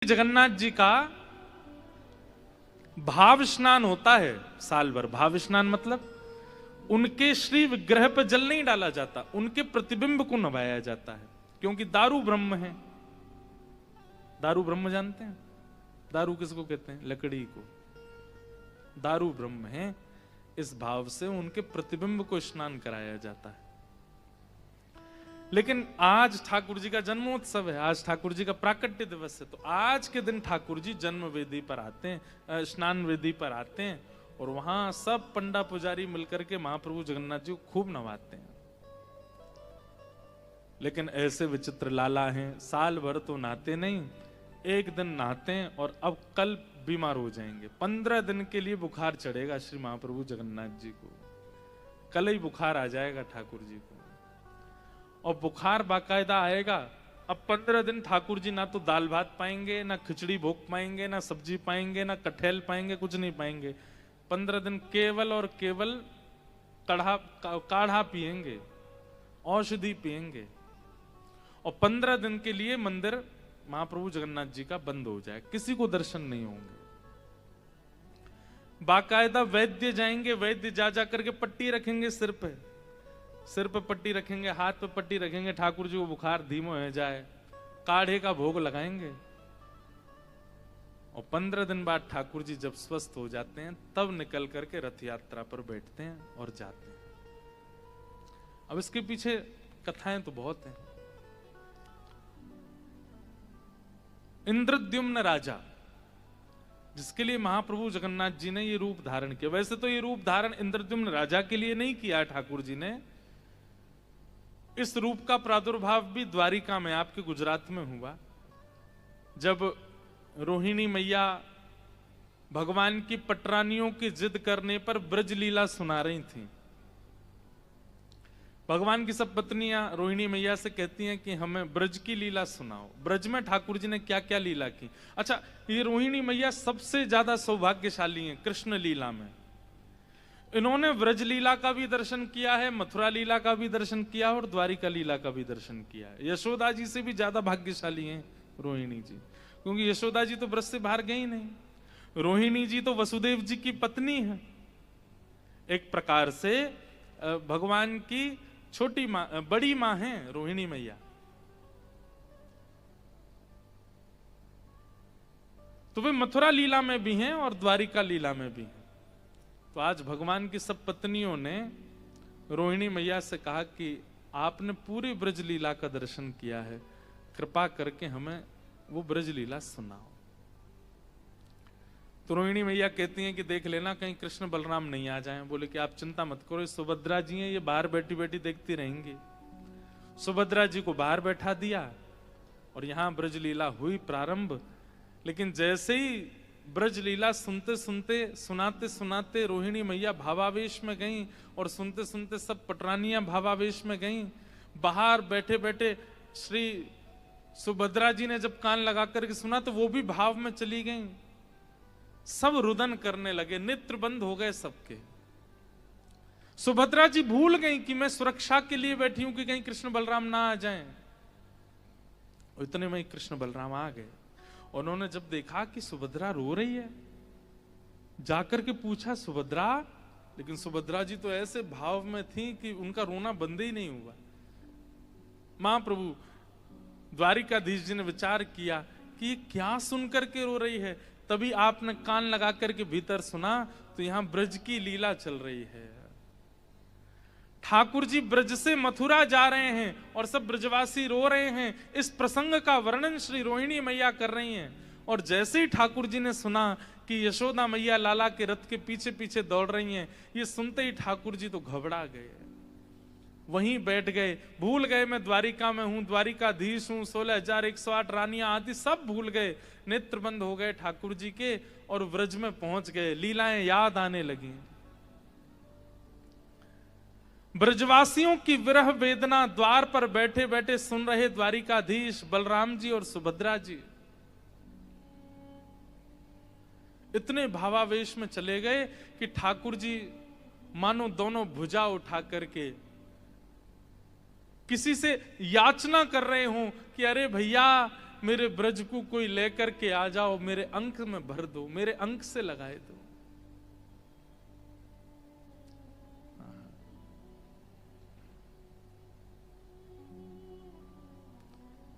जगन्नाथ जी का भाव स्नान होता है साल भर। भाव स्नान मतलब उनके श्री विग्रह पर जल नहीं डाला जाता, उनके प्रतिबिंब को नवाया जाता है, क्योंकि दारू ब्रह्म है। दारू ब्रह्म जानते हैं? दारू किसको कहते हैं? लकड़ी को। दारू ब्रह्म है, इस भाव से उनके प्रतिबिंब को स्नान कराया जाता है। लेकिन आज ठाकुर जी का जन्मोत्सव है, आज ठाकुर जी का प्राकट्य दिवस है, तो आज के दिन ठाकुर जी जन्म वेदी पर आते हैं, स्नान वेदी पर आते हैं, और वहां सब पंडा पुजारी मिलकर के महाप्रभु जगन्नाथ जी को खूब नवाते हैं। लेकिन ऐसे विचित्र लाला हैं, साल भर तो नहाते नहीं, एक दिन नहाते हैं और अब कल बीमार हो जाएंगे। 15 दिन के लिए बुखार चढ़ेगा श्री महाप्रभु जगन्नाथ जी को, कल ही बुखार आ जाएगा ठाकुर जी को, और बुखार बाकायदा आएगा। अब 15 दिन ठाकुर जी ना तो दाल भात पाएंगे, ना खिचड़ी भोग पाएंगे, ना सब्जी पाएंगे, ना कटहल पाएंगे, कुछ नहीं पाएंगे। 15 दिन केवल और केवल काढ़ा पिएंगे, औषधि पिएंगे, और 15 दिन के लिए मंदिर महाप्रभु जगन्नाथ जी का बंद हो जाए, किसी को दर्शन नहीं होंगे। बाकायदा वैद्य जाएंगे, वैद्य जा करके पट्टी रखेंगे सिर पे पट्टी रखेंगे, हाथ पे पट्टी रखेंगे, ठाकुर जी को बुखार धीमो हो जाए, काढ़े का भोग लगाएंगे, और 15 दिन बाद ठाकुर जी जब स्वस्थ हो जाते हैं तब निकल करके रथ यात्रा पर बैठते हैं और जाते हैं। अब इसके पीछे कथाएं तो बहुत हैं। इंद्रद्युम्न राजा, जिसके लिए महाप्रभु जगन्नाथ जी ने ये रूप धारण किया। वैसे तो ये रूप धारण इंद्रद्युम्न राजा के लिए नहीं किया ठाकुर जी ने, इस रूप का प्रादुर्भाव भी द्वारिका में, आपके गुजरात में हुआ, जब रोहिणी मैया भगवान की पटरानियों की जिद करने पर ब्रज लीला सुना रही थी। भगवान की सब पत्नियां रोहिणी मैया से कहती हैं कि हमें ब्रज की लीला सुनाओ। ब्रज में ठाकुर जी ने क्या क्या लीला की। अच्छा, ये रोहिणी मैया सबसे ज्यादा सौभाग्यशाली हैं कृष्ण लीला में। इन्होंने ब्रज लीला का भी दर्शन किया है, मथुरा लीला का भी दर्शन किया और द्वारिका लीला का भी दर्शन किया है। यशोदा जी से भी ज्यादा भाग्यशाली हैं रोहिणी जी, क्योंकि यशोदा जी तो ब्रज से बाहर गई नहीं। रोहिणी जी तो वसुदेव जी की पत्नी है, एक प्रकार से भगवान की छोटी मां, बड़ी मां है रोहिणी मैया। तो वे मथुरा लीला में भी हैं और द्वारिका लीला में भी हैं। तो आज भगवान की सब पत्नियों ने रोहिणी मैया से कहा कि आपने पूरी ब्रज लीला का दर्शन किया है, कृपा करके हमें वो ब्रज लीला सुनाओ। तो रोहिणी मैया कहती हैं कि देख लेना कहीं कृष्ण बलराम नहीं आ जाएं। बोले कि आप चिंता मत करो, सुभद्रा जी हैं, ये बाहर बैठी बैठी देखती रहेंगी। सुभद्रा जी को बाहर बैठा दिया और यहां ब्रज लीला हुई प्रारंभ। लेकिन जैसे ही ब्रज लीला सुनते सुनते, सुनाते सुनाते रोहिणी मैया भावावेश में गईं, और सुनते सुनते सब पटरानियां भावावेश में गईं। बाहर बैठे बैठे श्री सुभद्रा जी ने जब कान लगा करके सुना तो वो भी भाव में चली गईं। सब रुदन करने लगे, नेत्र बंद हो गए सबके। सुभद्रा जी भूल गई कि मैं सुरक्षा के लिए बैठी हूं कि कहीं कृष्ण बलराम ना आ जाएं। और इतने में कृष्ण बलराम आ गए। उन्होंने जब देखा कि सुभद्रा रो रही है, जाकर के पूछा सुभद्रा, लेकिन सुभद्रा जी तो ऐसे भाव में थी कि उनका रोना बंद ही नहीं हुआ। महाप्रभु द्वारिकाधीश जी ने विचार किया कि ये क्या सुनकर के रो रही है। तभी आपने कान लगा करके भीतर सुना तो यहां ब्रज की लीला चल रही है। ठाकुर जी ब्रज से मथुरा जा रहे हैं और सब ब्रजवासी रो रहे हैं। इस प्रसंग का वर्णन श्री रोहिणी मैया कर रही हैं। और जैसे ही ठाकुर जी ने सुना कि यशोदा मैया लाला के रथ के पीछे पीछे दौड़ रही हैं, ये सुनते ही ठाकुर जी तो घबरा गए, वहीं बैठ गए। भूल गए मैं द्वारिका में हूं, द्वारिकाधीश हूं, 16,108 रानियां आदि सब भूल गए। नेत्र बंद हो गए ठाकुर जी के और व्रज में पहुंच गए। लीलाएं याद आने लगी। ब्रजवासियों की विरह वेदना द्वार पर बैठे बैठे सुन रहे द्वारिकाधीश बलराम जी और सुभद्रा जी इतने भावावेश में चले गए कि ठाकुर जी मानो दोनों भुजा उठा करके किसी से याचना कर रहे हों कि अरे भैया मेरे ब्रज को कोई लेकर के आ जाओ, मेरे अंक में भर दो, मेरे अंक से लगाए दो।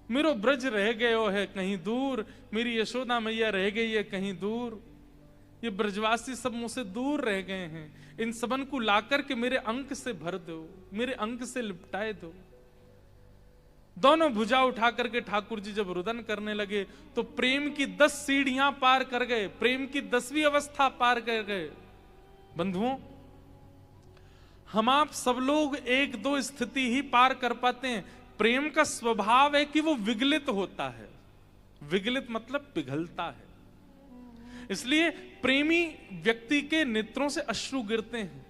मेरो ब्रज रह गयो है कहीं दूर, मेरी यशोदा मैया रह गई है कहीं दूर। ये ब्रजवासी सब मुझसे दूर रह गए हैं, इन सबन को लाकर के मेरे अंक से भर दो, मेरे अंक से लिपटाए दो। दोनों भुजा उठा करके ठाकुर जी जब रुदन करने लगे तो प्रेम की 10 सीढ़ियां पार कर गए, प्रेम की 10वीं अवस्था पार कर गए। बंधुओं, हम आप सब लोग 1-2 स्थिति ही पार कर पाते हैं। प्रेम का स्वभाव है कि वो विगलित होता है, विगलित मतलब पिघलता है। इसलिए प्रेमी व्यक्ति के नेत्रों से अश्रु गिरते हैं।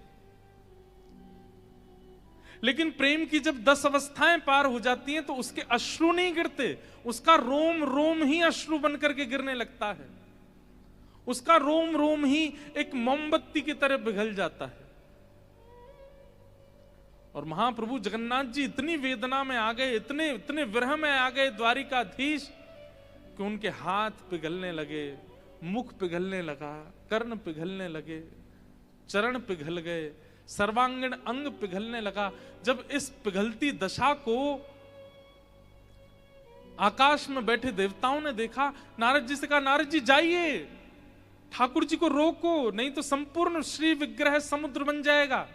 लेकिन प्रेम की जब 10 अवस्थाएं पार हो जाती हैं तो उसके अश्रु नहीं गिरते, उसका रोम रोम ही अश्रु बनकर के गिरने लगता है, उसका रोम रोम ही एक मोमबत्ती की तरह पिघल जाता है। और महाप्रभु जगन्नाथ जी इतनी वेदना में आ गए, इतने इतने विरह में आ गए द्वारिकाधीश, कि उनके हाथ पिघलने लगे, मुख पिघलने लगा, कर्ण पिघलने लगे, चरण पिघल गए, सर्वांगीण अंग पिघलने लगा। जब इस पिघलती दशा को आकाश में बैठे देवताओं ने देखा, नारद जी से कहा, नारद जी जाइए, ठाकुर जी को रोको, नहीं तो संपूर्ण श्री विग्रह समुद्र बन जाएगा।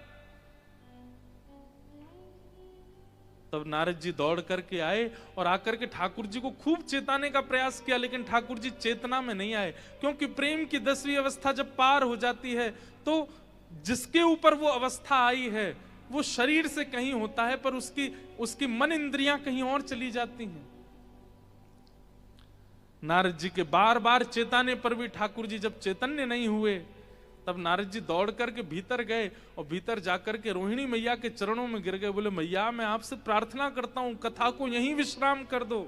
तब नारद जी दौड़ करके आए और आकर के ठाकुर जी को खूब चेताने का प्रयास किया, लेकिन ठाकुर जी चेतना में नहीं आए। क्योंकि प्रेम की 10वीं अवस्था जब पार हो जाती है तो जिसके ऊपर वो अवस्था आई है वो शरीर से कहीं होता है, पर उसकी मन इंद्रियां कहीं और चली जाती हैं। नारद जी के बार बार चेताने पर भी ठाकुर जी जब चैतन्य नहीं हुए, तब नारद जी दौड़ करके भीतर गए और भीतर जाकर के रोहिणी मैया के चरणों में गिर गए। बोले, मैया मैं आपसे प्रार्थना करता हूं, कथा को यहीं विश्राम कर दो।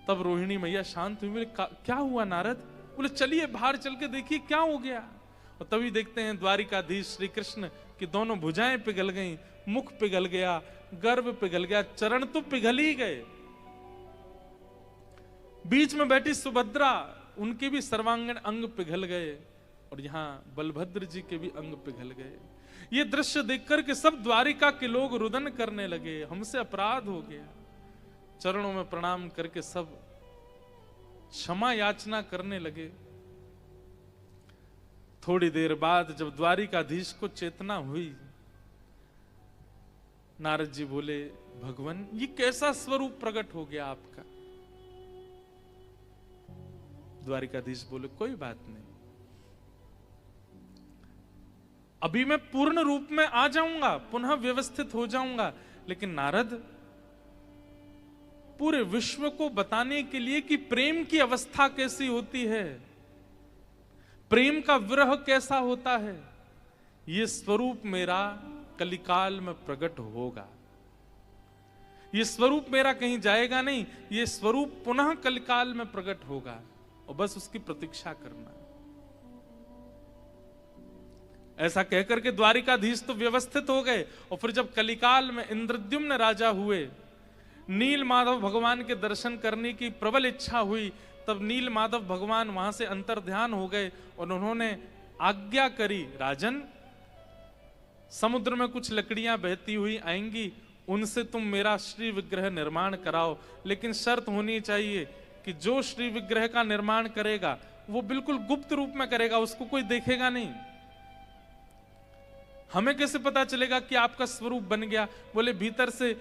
तब रोहिणी मैया शांत हुई। बोले, क्या हुआ नारद? बोले, चलिए बाहर चल के देखिए क्या हो गया। और तभी देखते हैं द्वारिकाधीश श्री कृष्ण की दोनों भुजाएं पिघल गईं, मुख पिघल गया, गर्भ पिघल गया, चरण तो पिघल ही गए। बीच में बैठी सुभद्रा, उनके भी सर्वांगीण अंग पिघल गए, और यहां बलभद्र जी के भी अंग पिघल गए। ये दृश्य देखकर के सब द्वारिका के लोग रुदन करने लगे, हमसे अपराध हो गया। चरणों में प्रणाम करके सब क्षमा याचना करने लगे। थोड़ी देर बाद जब द्वारिकाधीश को चेतना हुई, नारद जी बोले, भगवान ये कैसा स्वरूप प्रकट हो गया आपका? द्वारिकाधीश बोले, कोई बात नहीं, अभी मैं पूर्ण रूप में आ जाऊंगा, पुनः व्यवस्थित हो जाऊंगा। लेकिन नारद, पूरे विश्व को बताने के लिए कि प्रेम की अवस्था कैसी होती है, प्रेम का विरह कैसा होता है, यह स्वरूप मेरा कलिकाल में प्रकट होगा। यह स्वरूप मेरा कहीं जाएगा नहीं, यह स्वरूप पुनः कलिकाल में प्रकट होगा, और बस उसकी प्रतीक्षा करना है। ऐसा कहकर के द्वारिकाधीश तो व्यवस्थित हो गए। और फिर जब कलिकाल में इंद्रद्युम्न राजा हुए, नील माधव भगवान के दर्शन करने की प्रबल इच्छा हुई, तब नील माधव भगवान वहां से अंतर्ध्यान हो गए और उन्होंने आज्ञा करी, राजन समुद्र में कुछ लकड़ियां बहती हुई आएंगी, उनसे तुम मेरा श्री विग्रह निर्माण कराओ, लेकिन शर्त होनी चाहिए कि जो श्री विग्रह का निर्माण करेगा वो बिल्कुल गुप्त रूप में करेगा, उसको कोई देखेगा नहीं। हमें कैसे पता चलेगा कि आपका स्वरूप बन गया? बोले, भीतर से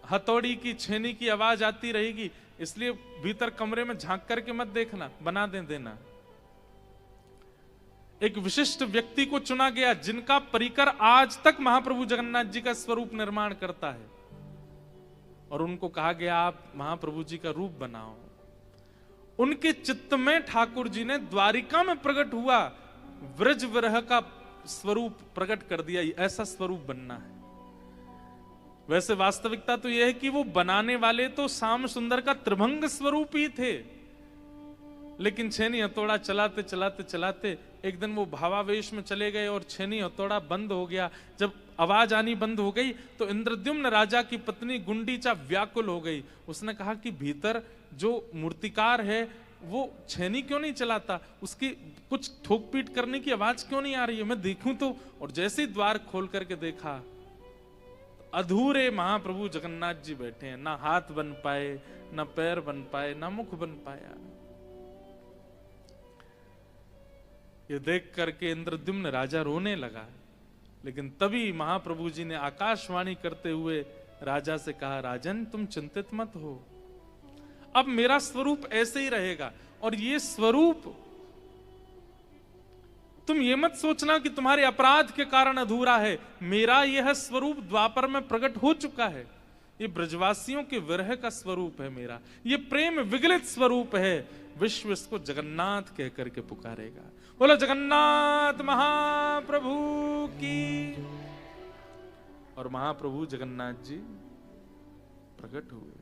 हथौड़ी की छेनी की आवाज आती रहेगी, इसलिए भीतर कमरे में झांक करके मत देखना, बना देना। एक विशिष्ट व्यक्ति को चुना गया जिनका परिकर आज तक महाप्रभु जगन्नाथ जी का स्वरूप निर्माण करता है, और उनको कहा गया आप महाप्रभु जी का रूप बनाओ। उनके चित्त में ठाकुर जी ने द्वारिका में प्रकट हुआ व्रज विरह का स्वरूप प्रकट कर दिया, ऐसा स्वरूप बनना है। वैसे वास्तविकता तो यह है कि वो बनाने वाले तो श्याम सुंदर का त्रिभंग स्वरूप ही थे, लेकिन छेनी हथौड़ा चलाते चलाते चलाते एक दिन वो भावावेश में चले गए और छेनी हथौड़ा बंद हो गया। जब आवाज आनी बंद हो गई तो इंद्रद्युम्न राजा की पत्नी गुंडीचा व्याकुल हो गई। उसने कहा कि भीतर जो मूर्तिकार है वो छेनी क्यों नहीं चलाता, उसकी कुछ ठोक पीट करने की आवाज क्यों नहीं आ रही है, मैं देखूं तो। और जैसे ही द्वार खोल करके देखा, अधूरे महाप्रभु जगन्नाथ जी बैठे हैं, ना हाथ बन पाए, ना पैर बन पाए, ना मुख बन पाया। ये देख करके इंद्रद्युम्न राजा रोने लगा, लेकिन तभी महाप्रभु जी ने आकाशवाणी करते हुए राजा से कहा, राजन तुम चिंतित मत हो, अब मेरा स्वरूप ऐसे ही रहेगा। और ये स्वरूप तुम ये मत सोचना कि तुम्हारे अपराध के कारण अधूरा है, मेरा यह स्वरूप द्वापर में प्रकट हो चुका है। ये ब्रजवासियों के विरह का स्वरूप है मेरा, ये प्रेम विगलित स्वरूप है। विश्व इसको जगन्नाथ कह करके पुकारेगा। बोलो जगन्नाथ महाप्रभु की। और महाप्रभु जगन्नाथ जी प्रकट हुए।